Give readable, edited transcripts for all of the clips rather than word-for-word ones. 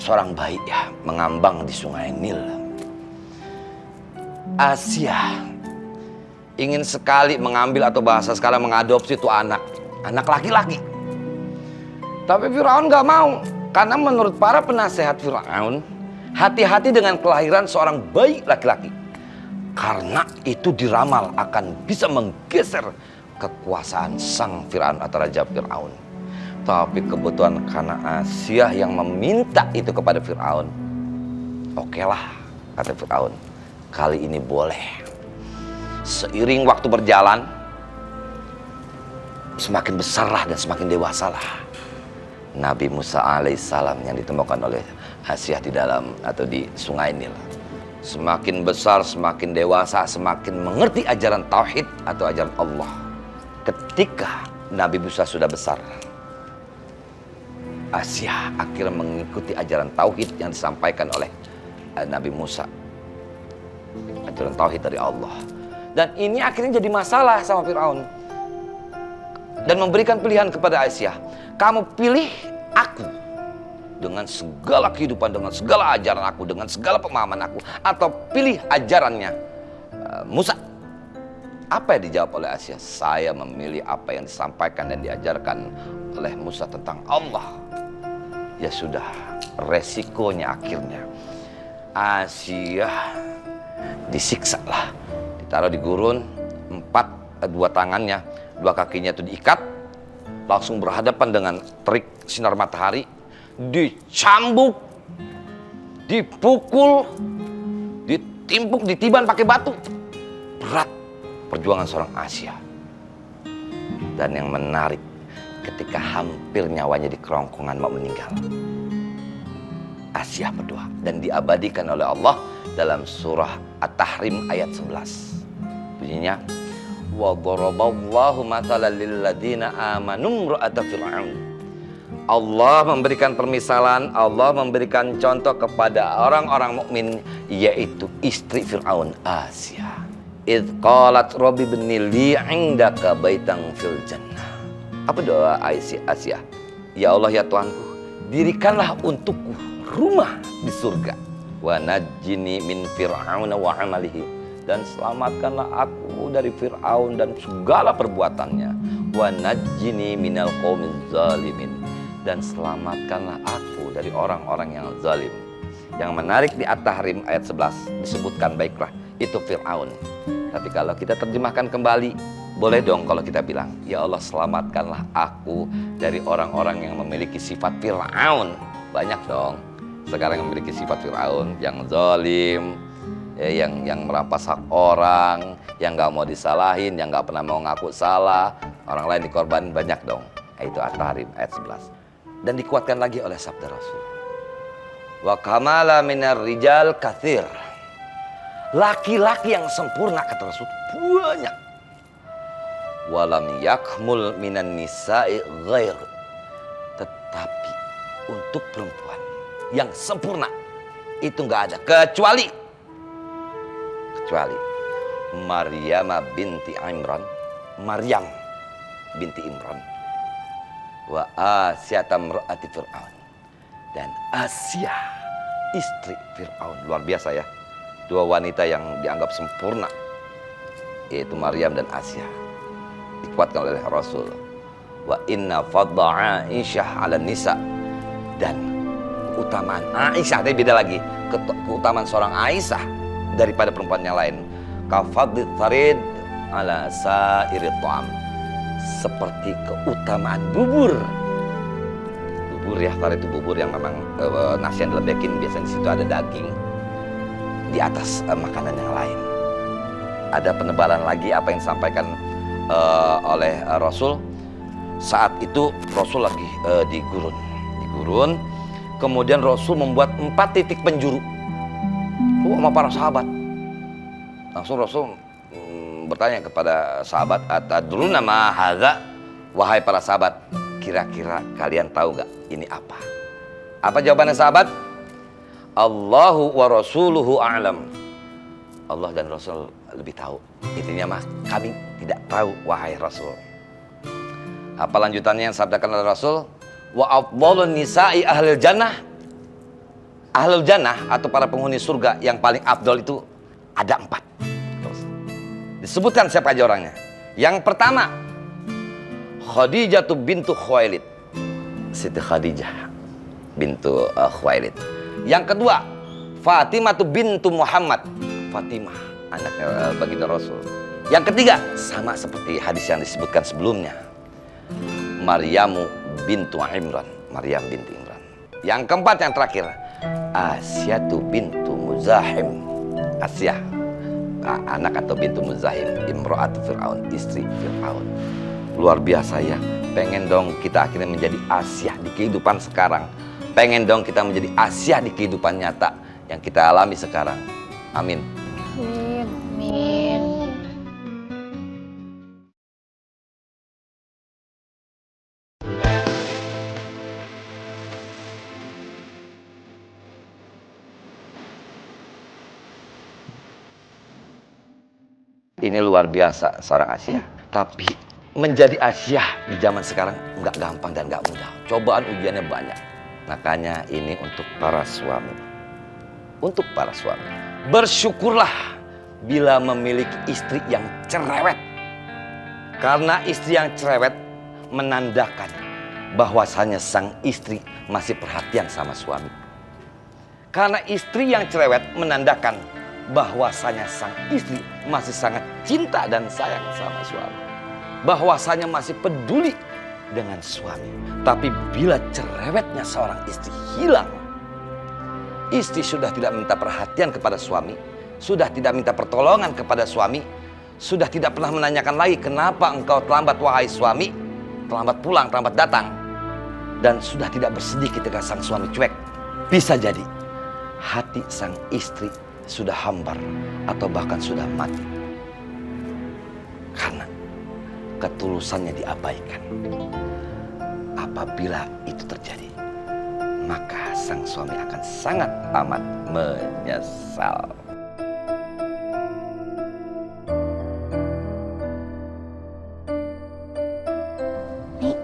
seorang bayi ya mengambang di sungai Nil. Asia ingin sekali mengambil atau bahasa sekarang mengadopsi itu anak laki-laki. Tapi Firaun gak mau, karena menurut para penasehat Firaun, hati-hati dengan kelahiran seorang bayi laki-laki, karena itu diramal akan bisa menggeser kekuasaan sang Firaun atau Raja Firaun. Tapi kebetulan karena Asia yang meminta itu kepada Firaun, okelah, kata Firaun, kali ini boleh. Seiring waktu berjalan, semakin besarlah dan semakin dewasalah Nabi Musa alaihissalam yang ditemukan oleh Asia di dalam atau di sungai Nil. Semakin besar, semakin dewasa, semakin mengerti ajaran tauhid atau ajaran Allah. Ketika Nabi Musa sudah besar, Asia akhirnya mengikuti ajaran tauhid yang disampaikan oleh Nabi Musa. Ajaran tauhid dari Allah. Dan ini akhirnya jadi masalah sama Firaun. Dan memberikan pilihan kepada Asia. Kamu pilih aku dengan segala kehidupan, dengan segala ajaran aku, dengan segala pemahaman aku, atau pilih ajarannya Musa. Apa yang dijawab oleh Asia? Saya memilih apa yang disampaikan dan diajarkan oleh Musa tentang Allah. Ya sudah, resikonya akhirnya Asia disiksa lah. Ditaruh di gurun, dua tangannya, dua kakinya itu diikat, langsung berhadapan dengan terik sinar matahari, dicambuk, dipukul, ditimpuk, ditiban pakai batu. Berat perjuangan seorang Asia. Dan yang menarik, ketika hampir nyawanya di kerongkongan mau meninggal, Asia berdoa dan diabadikan oleh Allah dalam surah At-Tahrim ayat 11. Bunyinya, wa daraballahu mathalan lil ladzina amanu imra'ata fir'aun. Allah memberikan permisalan, Allah memberikan contoh kepada orang-orang mukmin, yaitu istri Firaun, Asia. Idz qalat rabbi ibni li 'indaka baitan fil jannah. Apa doa Asia? Ya Allah, ya Tuhanku, dirikanlah untukku rumah di surga. Wa najjini min fir'auna wa 'amalihi. Dan selamatkanlah aku dari Fir'aun dan segala perbuatannya. Wa najjini minal qaumiz zalimin. Dan selamatkanlah aku dari orang-orang yang zalim. Yang menarik di At-Tahrim ayat 11 disebutkan, baiklah, itu Fir'aun. Tapi kalau kita terjemahkan kembali, boleh dong kalau kita bilang, ya Allah, selamatkanlah aku dari orang-orang yang memiliki sifat Fir'aun. Banyak dong sekarang yang memiliki sifat Fir'aun, yang zalim, yang merampas hak orang, yang gak mau disalahin, yang gak pernah mau ngaku salah, orang lain dikorbanin, banyak dong. Itu At-Tahrim ayat 11. Dan dikuatkan lagi oleh sabda Rasul, wa kamala minar rijal kathir. Laki-laki yang sempurna, kata Rasul, banyak. Walam yakmul minan nisa'i ghair. Tetapi untuk perempuan yang sempurna itu gak ada kecuali Maryam binti Imran, Maryam binti Imran, wa Asia tamra'ati Fir'aun, dan Asia istri Fir'aun. Luar biasa ya, dua wanita yang dianggap sempurna, yaitu Maryam dan Asia. Dikuatkan oleh Rasul, wa inna fadla Aisyah ala nisa. Dan keutamaan Aisyah, tapi beda lagi, keutamaan seorang Aisyah daripada perempuan yang lain, kafadlit farid ala sairit ta'am, seperti keutamaan bubur ya. Farid itu bubur yang memang nasi yang diledekin, biasanya di situ ada daging di atas makanan yang lain. Ada penebalan lagi apa yang disampaikan oleh Rasul. Saat itu Rasul lagi di gurun, kemudian Rasul membuat 4 titik penjuru sama para sahabat. Langsung Rasul bertanya kepada sahabat, atadruna ma hadza? Wahai para sahabat, kira-kira kalian tahu gak ini apa? Apa jawabannya sahabat? Allahu wa rasuluhu a'lam. Allah dan Rasul lebih tahu. Intinya mah kami tidak tahu, wahai Rasul. Apa lanjutannya yang sabdakan oleh Rasul? Wa afdhalun nisa'i ahlil jannah. Ahlul jannah atau para penghuni surga yang paling afdol itu ada 4. Disebutkan siapa aja orangnya. Yang pertama, Khadijah bintu Khuwailid, Siti Khadijah bintu Khuwailid. Yang kedua, Fatimah bintu Muhammad, Fatimah anaknya baginda Rasul. Yang ketiga, sama seperti hadis yang disebutkan sebelumnya, Maryamu bintu Imran, Maryam binti Imran. Yang keempat, yang terakhir, Asyatu bintu Muzahim, Asyah, anak atau bintu Muzahim, imro'atu Fir'aun, istri Fir'aun. Luar biasa ya. Pengen dong kita akhirnya menjadi Asyah di kehidupan sekarang. Pengen dong kita menjadi Asyah di kehidupan nyata yang kita alami sekarang. Amin. Amin. Amin. Ini luar biasa seorang Asyah. Tapi menjadi Asyah di zaman sekarang nggak gampang dan nggak mudah. Cobaan ujiannya banyak. Makanya ini untuk para suami. Untuk para suami. Bersyukurlah bila memiliki istri yang cerewet. Karena istri yang cerewet menandakan bahwasanya sang istri masih perhatian sama suami. Karena istri yang cerewet menandakan bahwasanya sang istri masih sangat cinta dan sayang sama suami. Bahwasanya masih peduli dengan suami. Tapi bila cerewetnya seorang istri hilang, istri sudah tidak minta perhatian kepada suami, sudah tidak minta pertolongan kepada suami, sudah tidak pernah menanyakan lagi kenapa engkau terlambat wahai suami, terlambat pulang, terlambat datang, dan sudah tidak bersedih ketika sang suami cuek. Bisa jadi hati sang istri sudah hambar atau bahkan sudah mati karena ketulusannya diabaikan. Apabila itu terjadi, maka sang suami akan sangat amat menyesal. Nek,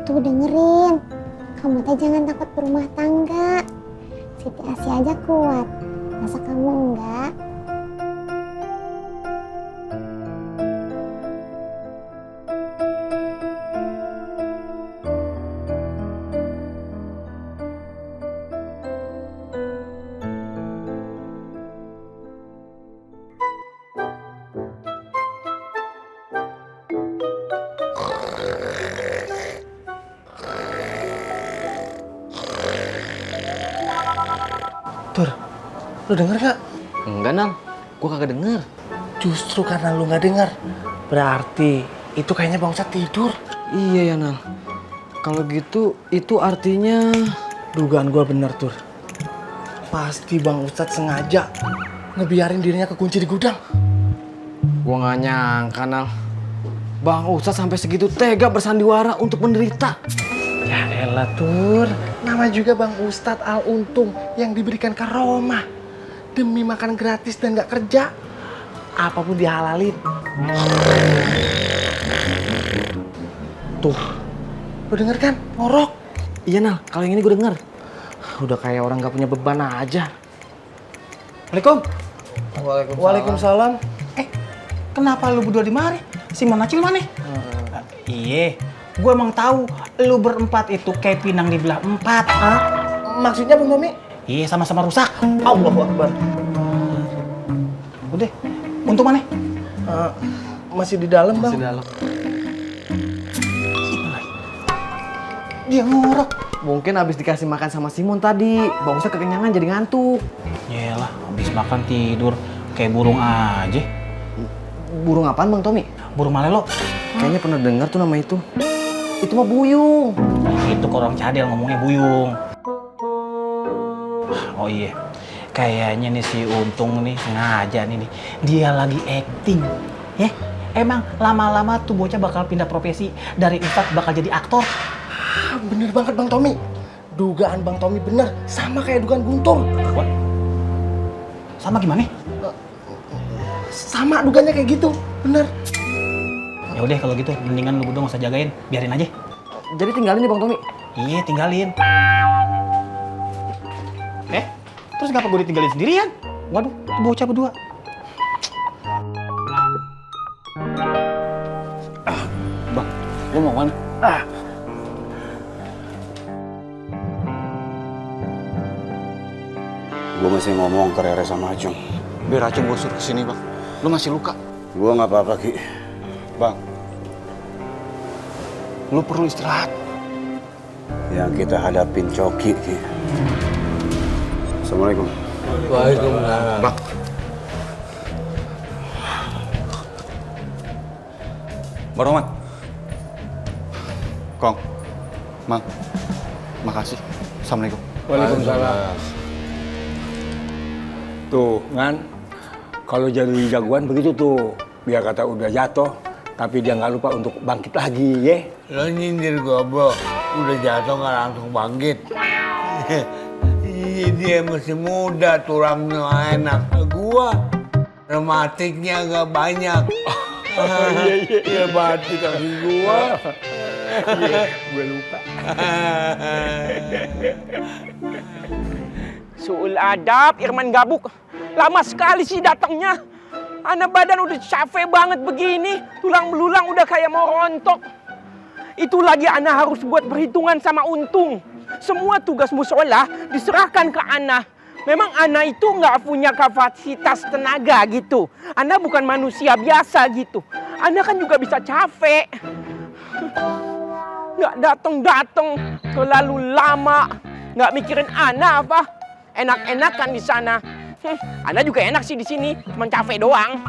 tuh dengerin. Kamu teh jangan takut berumah tangga. Siti Asih aja kuat. Masa kamu enggak? Tur, lu denger gak? Enggak, Nang. Gua kagak denger. Justru karena lu gak denger, berarti itu kayaknya Bang Ustadz tidur. Iya ya, Nang. Kalau gitu, itu artinya... Dugaan gua bener, Tur. Pasti Bang Ustadz sengaja ngebiarin dirinya kekunci di gudang. Gua gak nyangka, Nang. Bang Ustadz sampai segitu tega bersandiwara untuk menderita. Ya elah, Tur. Nama juga Bang Ustadz Al Untung yang diberikan karomah. Demi makan gratis dan gak kerja, apapun dihalalin. Tuh, lu denger kan? Ngorok. Iya, Nang. Kalau yang ini gue denger. Udah kayak orang gak punya beban aja. Assalamualaikum. Waalaikumsalam. Kenapa lu berdua di mari? Si Manacil mana? Iya, gue emang tahu lu berempat itu kayak pinang dibelah empat. Hah? Maksudnya Bang Tommy? Iya, sama-sama rusak. Allahu Akbar. Udah, untung mana? Masih di dalam, Bang. Masih dalam. Dia ngorok. Mungkin abis dikasih makan sama Simon tadi. Bang Ustadz kekenyangan jadi ngantuk. Yalah, habis makan tidur kayak burung aja. Burung apaan, Bang Tommy? Burung malelo. Kayaknya pernah dengar tuh nama itu. Itu mah buyung. Itu korong cadel ngomongnya buyung. Oh iya, kayaknya nih si Untung nih sengaja nih. Dia lagi acting. Ya, emang lama-lama tuh bocah bakal pindah profesi. Dari ustadz bakal jadi aktor. Bener banget Bang Tommy. Dugaan Bang Tommy bener. Sama kayak dugaan Guntur. What? Sama gimana? Sama dugaannya kayak gitu. Bener. Ya udah kalau gitu, mendingan lu berdua nggak usah jagain, biarin aja. Jadi tinggalin nih Bang Tommy. Iya, tinggalin. Terus ngapa gue ditinggalin sendirian? Waduh, itu bocah berdua. Bang, lu mau mana? Gue masih ngomong ke Rere sama Acung. Biar Acung gue suruh kesini, Bang. Lu masih luka. Gue nggak apa-apa, Ki. Bang, lu perlu istirahat. Yang kita hadapin Coki, Ki. Assalamualaikum. Waalaikumsalam. Bang. Bang Roman. Kong. Mang. Makasih. Assalamualaikum. Waalaikumsalam. Tuh, kan? Kalau jadi jagoan begitu tuh. Biar kata udah jatuh, tapi dia nggak lupa untuk bangkit lagi, ya? Lo nyindir gue, Bro. Udah jatuh nggak langsung bangkit. Dia masih muda, tulangnya enak. Gua rematiknya agak banyak. Iya, batik kaki gua. Iya, gue lupa. Suul adab, Irman Gabuk. Lama sekali sih datangnya. Ana badan udah capek banget begini. Tulang belulang udah kayak mau rontok. Itu lagi Ana harus buat perhitungan sama Untung. Semua tugas musola diserahkan ke Ana. Memang Ana itu nggak punya kapasitas tenaga gitu. Ana bukan manusia biasa gitu. Ana kan juga bisa capek. Nggak datang-datang, terlalu lama. Nggak mikirin Ana apa. Enak-enakan di sana. Ana juga enak sih di sini, cuma capek doang.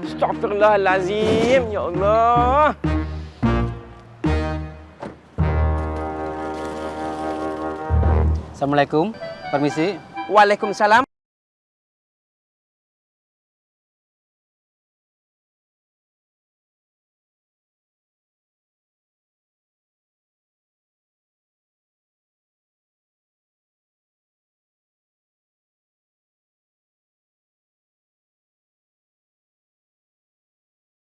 Astagfirullahalazim, ya Allah. Assalamualaikum, permisi. Waalaikumsalam.